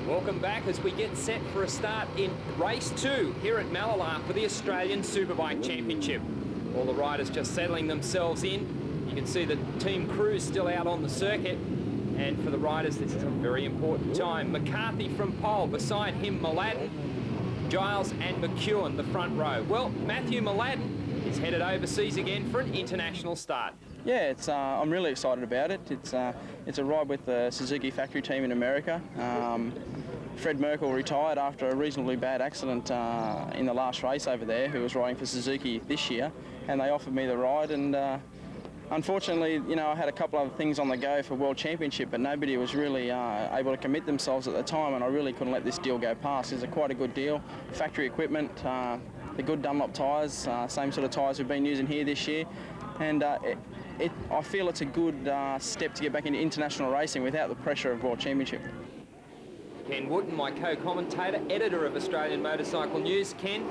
Welcome back as we get set for a start in race 2 here at Mallala for the Australian Superbike Championship. All the riders just settling themselves in. You can see the team crews still out on the circuit. And for the riders, this is a very important time. McCarthy from pole, beside him Mallala, Giles and McEwen, the front row. Well, Matthew Mallala is headed overseas again for an international start. Yeah, I'm really excited about it. It's a ride with the Suzuki factory team in America. Fred Merkel retired after a reasonably bad accident in the last race over there, who was riding for Suzuki this year, and they offered me the ride. And unfortunately, you know, I had a couple other things on the go for World Championship, but nobody was really able to commit themselves at the time, and I really couldn't let this deal go past. It's quite a good deal. Factory equipment, the good Dunlop tyres, same sort of tyres we've been using here this year, and I feel it's a good step to get back into international racing without the pressure of World Championship. Ken Wootton, my co-commentator, editor of Australian Motorcycle News. Ken,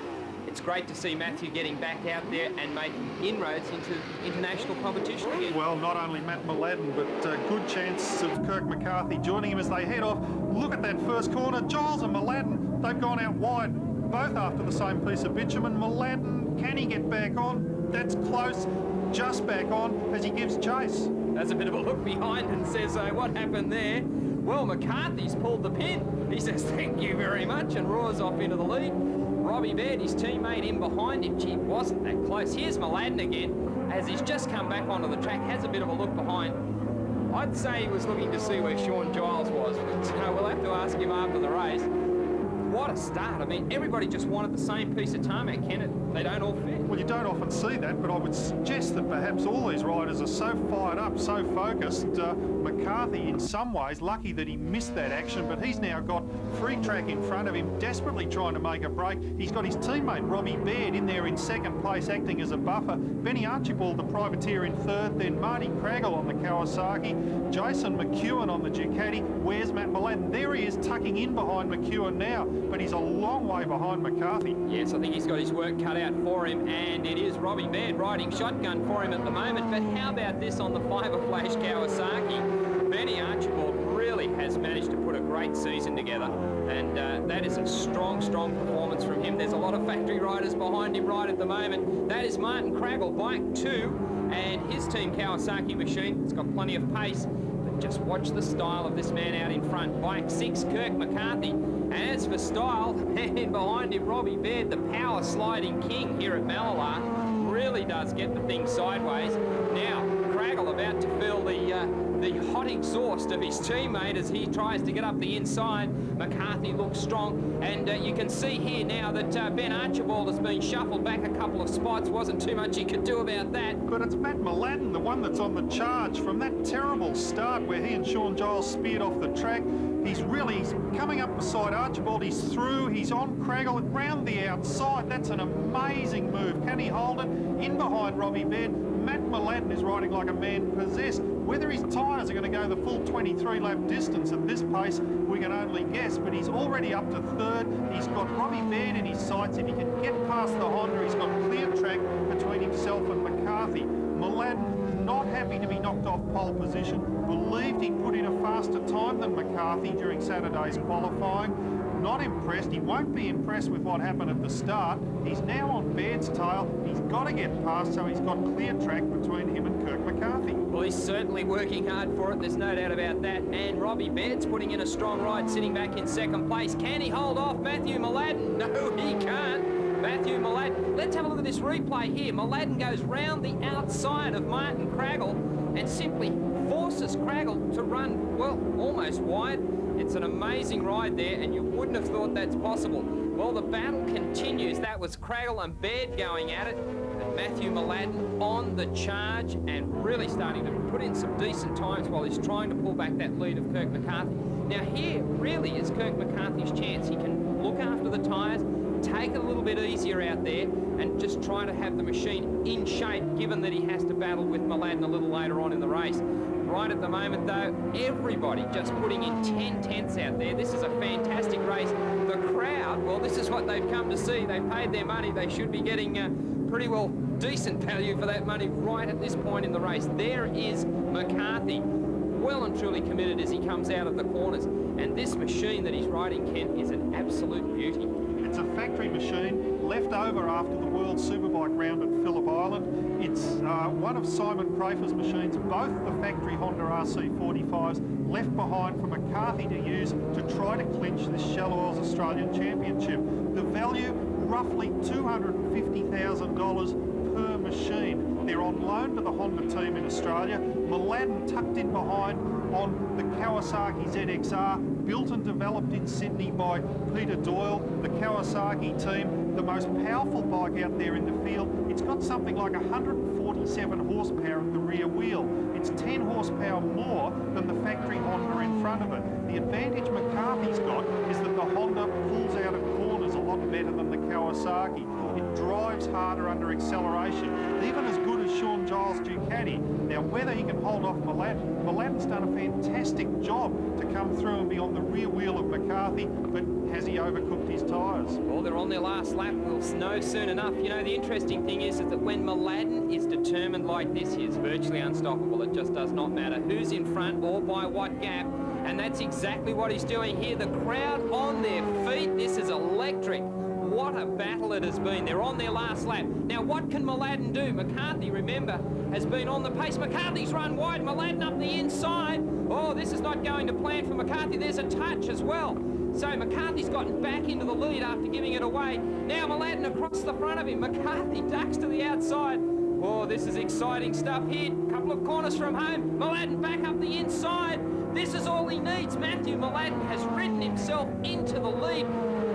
it's great to see Matthew getting back out there and making inroads into international competition again. Well, not only Matt Mallala, but good chance of Kirk McCarthy joining him as they head off. Look at that first corner. Giles and Mallala, they've gone out wide, both after the same piece of bitumen. Mallala, can he get back on? That's close. Just back on as he gives chase. There's a bit of a look behind and says, what happened there? Well, McCarthy's pulled the pin. He says, thank you very much, and roars off into the lead. Robbie Baird, his teammate, in behind him. Gee, wasn't that close. Here's Mallala again, as he's just come back onto the track, has a bit of a look behind. I'd say he was looking to see where Sean Giles was, but we'll have to ask him after the race. What a start. I mean, everybody just wanted the same piece of tarmac, Ken. They don't all fit. Well, you don't often see that, but I would suggest that perhaps all these riders are so fired up, so focused. McCarthy, in some ways, lucky that he missed that action, but he's now got free track in front of him, desperately trying to make a break. He's got his teammate, Robbie Baird, in there in second place, acting as a buffer. Benny Archibald, the privateer, in third. Then Marty Craggle on the Kawasaki. Jason McEwen on the Ducati. Where's Matt Mallala? There he is, tucking in behind McEwen now, but he's a long way behind McCarthy. Yes, I think he's got his work cut out for him, and it is Robbie Baird riding shotgun for him at the moment. But how about this on the Fiber Flash Kawasaki? Benny Archibald really has managed to put a great season together, and that is a strong performance from him. There's a lot of factory riders behind him right at the moment. That is Martin Craggle, bike 2, and his team Kawasaki machine. It's got plenty of pace, but just watch the style of this man out in front. Bike 6, Kirk McCarthy. And as for style, and behind him, Robbie Baird, the power sliding king here at Mallala, really does get the thing sideways. Now, Craggle about to feel the hot exhaust of his teammate as he tries to get up the inside. McCarthy looks strong, and you can see here now that Ben Archibald has been shuffled back a couple of spots. Wasn't too much he could do about that. But it's Matt Mallala, the one that's on the charge from that terrible start where he and Sean Giles speared off the track. He's coming up beside Archibald, he's through, he's on Craggle, round the outside. That's an amazing move. Can he hold it? In behind Robbie Baird. Matt Mallala is riding like a man possessed. Whether his tyres are going to go the full 23-lap distance at this pace, we can only guess, but he's already up to third. He's got Robbie Baird in his sights. If he can get past the Honda, he's got clear track between himself and McCarthy. Mallala not happy to be knocked off pole position, believed he'd put in a faster time than McCarthy during Saturday's qualifying. Not impressed. He won't be impressed with what happened at the start. He's now on Baird's tail. He's got to get past, so he's got clear track between him and Kirk McCarthy. Well, he's certainly working hard for it. There's no doubt about that. And Robbie Baird's putting in a strong ride, sitting back in second place. Can he hold off Matthew Mallala? No, he can't. Matthew Mallala. Let's have a look at this replay here. Mallala goes round the outside of Martin Craggle and simply forces Craggle to run, well, almost wide. It's an amazing ride there, and you wouldn't have thought that's possible. Well, the battle continues. That was Craggle and Baird going at it, and Matthew Mallala on the charge and really starting to put in some decent times while he's trying to pull back that lead of Kirk McCarthy. Now here really is Kirk McCarthy's chance. He can look after the tyres, take it a little bit easier out there, and just try to have the machine in shape, given that he has to battle with Mallala a little later on in the race. Right at the moment, though, everybody just putting in 10 tenths out there. This is a fantastic race. The crowd, well, this is what they've come to see. They paid their money. They should be getting pretty well decent value for that money right at this point in the race. There is McCarthy. well and truly committed as he comes out of the corners. And this machine that he's riding, Kent, is an absolute beauty. It's a factory machine left over after the World Superbike round at Phillip Island. It's one of Simon Preifer's machines, both the factory Honda RC45s left behind for McCarthy to use to try to clinch this Shell Oils Australian Championship. The value, roughly $250,000 per machine. They're on loan to the Honda team in Australia. Mallala tucked in behind on the Kawasaki ZXR, built and developed in Sydney by Peter Doyle, the Kawasaki team, the most powerful bike out there in the field. It's got something like 147 horsepower at the rear wheel. It's 10 horsepower more than the factory Honda in front of it. The advantage McCarthy's got is that the Honda pulls out of corners a lot better than the Kawasaki. It drives harder under acceleration, even as good as Sean Giles' Ducati. Now, whether he can hold off Mallala's done a fantastic job to come through and be on the rear wheel of McCarthy, but has he overcooked his tyres? Well, they're on their last lap. We'll know soon enough. You know, the interesting thing is that when Mallala is determined like this, he is virtually unstoppable. It just does not matter who's in front or by what gap. And that's exactly what he's doing here. The crowd on their feet. This is electric. What a battle it has been. They're on their last lap. Now, what can Mallala do? McCarthy, remember, has been on the pace. McCarthy's run wide. Mallala up the inside. Oh, this is not going to plan for McCarthy. There's a touch as well. So McCarthy's gotten back into the lead after giving it away. Now Mallala across the front of him. McCarthy ducks to the outside. Oh, this is exciting stuff here. A couple of corners from home. Mallala back up the inside. This is all he needs. Matthew Mallala has ridden himself into the lead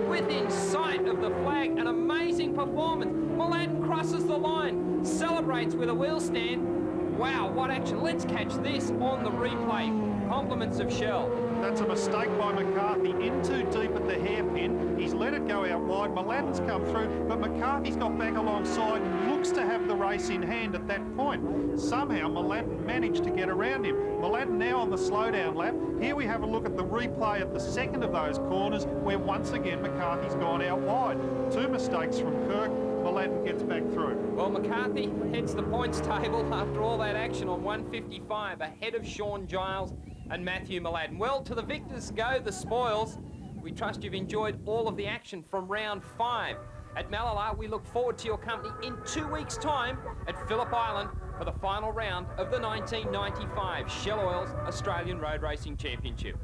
within sight of the flag. An amazing performance. Mallala crosses the line, celebrates with a wheel stand. Wow, what action. Let's catch this on the replay. Compliments of Shell. That's a mistake by McCarthy. In too deep at the hairpin. He's let it go out wide. Mallala's come through, but McCarthy's got back alongside. Looks to have the race in hand at that point. Somehow Mallala managed to get around him. Mallala now on the slowdown lap. Here we have a look at the replay at the second of those corners, where once again McCarthy's gone out wide. Two mistakes from Kirk. Mallala gets back through. Well, McCarthy heads the points table after all that action on 155, ahead of Sean Giles and Matthew Mallala. Well, to the victors go the spoils. We trust you've enjoyed all of the action from round 5. At Mallala, we look forward to your company in 2 weeks' time at Phillip Island for the final round of the 1995 Shell Oils Australian Road Racing Championship.